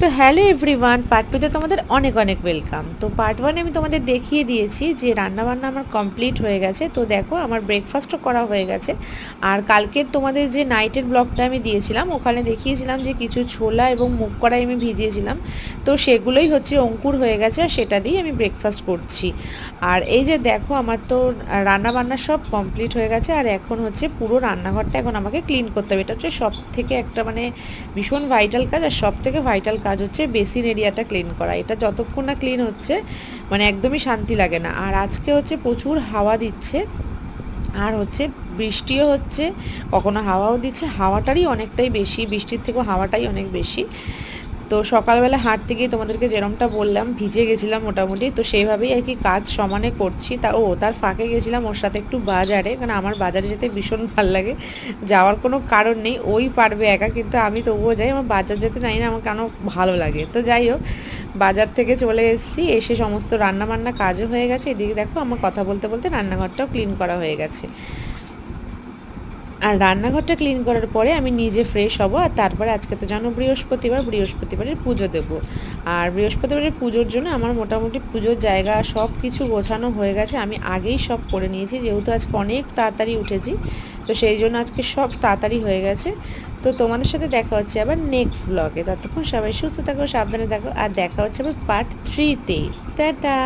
তো hello everyone, part টুতে তোমাদের অনেক অনেক ওয়েলকাম। তো পার্ট ওয়ানে আমি তোমাদের দেখিয়ে দিয়েছি যে রান্নাবান্না আমার কমপ্লিট হয়ে গেছে। তো দেখো আমার ব্রেকফাস্টও করা হয়ে গেছে। আর কালকের তোমাদের যে নাইটের ব্লগটা আমি দিয়েছিলাম ওখানে দেখিয়েছিলাম যে কিছু ছোলা এবং মুগ কড়াই আমি ভিজিয়েছিলাম, তো সেগুলোই হচ্ছে অঙ্কুর হয়ে গেছে আর সেটা দিয়ে আমি ব্রেকফাস্ট করছি। আর এই যে দেখো আমার তো রান্নাবান্না সব কমপ্লিট হয়ে গেছে, আর এখন হচ্ছে পুরো রান্নাঘরটা এখন আমাকে ক্লিন করতে হবে। এটা হচ্ছে সব থেকে একটা মানে ভীষণ ভাইটাল কাজ, আর সব থেকে ভাইটাল কাজ হচ্ছে বেসিন এরিয়াটা ক্লিন করা। এটা যতক্ষণ না ক্লিন হচ্ছে মানে একদমই শান্তি লাগে না। আর আজকে হচ্ছে প্রচুর হাওয়া দিচ্ছে, আর হচ্ছে বৃষ্টিও হচ্ছে, কখনো হাওয়াও দিচ্ছে। হাওয়াটারই অনেকটাই বেশি, বৃষ্টির থেকেও হাওয়াটাই অনেক বেশি। তো সকালবেলা হাঁটতে গিয়ে তোমাদেরকে যেরমটা বললাম ভিজে গেছিলাম মোটামুটি, তো সেইভাবেই আর কি কাজ সমানে করছি। তার ফাঁকে গেছিলাম ওর সাথে একটু বাজারে, কারণ আমার বাজারে যেতে ভীষণ ভাল লাগে। যাওয়ার কোনো কারণ নেই, ওই পারবে একা, কিন্তু আমি তবুও যাই। আমার বাজার যেতে নাই না, আমার কেন ভালো লাগে। তো যাই হোক, বাজার থেকে চলে এসেছি, এসে সমস্ত রান্নাবান্না কাজও হয়ে গেছে। এদিকে দেখো আমার কথা বলতে বলতে রান্নাঘরটাও ক্লিন করা হয়ে গেছে। আর রান্নাঘরটা ক্লিন করার পরে আমি নিজে ফ্রেশ হব, আর তারপরে আজকে তো জানো বৃহস্পতিবারের পুজো দেবো। আর বৃহস্পতিবারের পুজোর জন্য আমার মোটামুটি পুজোর জায়গা সব কিছু গোছানো হয়ে গেছে। আমি আগেই সব করে নিয়েছি, যেহেতু আজকে অনেক তাড়াতাড়ি উঠেছি, তো সেই জন্য আজকে সব তাড়াতাড়ি হয়ে গেছে। তো তোমাদের সাথে দেখা হচ্ছে আবার নেক্সট ব্লগে। ততক্ষণ সবাই সুস্থ থাকো, সাবধানে থাকো, আর দেখা হচ্ছে আবার পার্ট 3-তে। টাটা।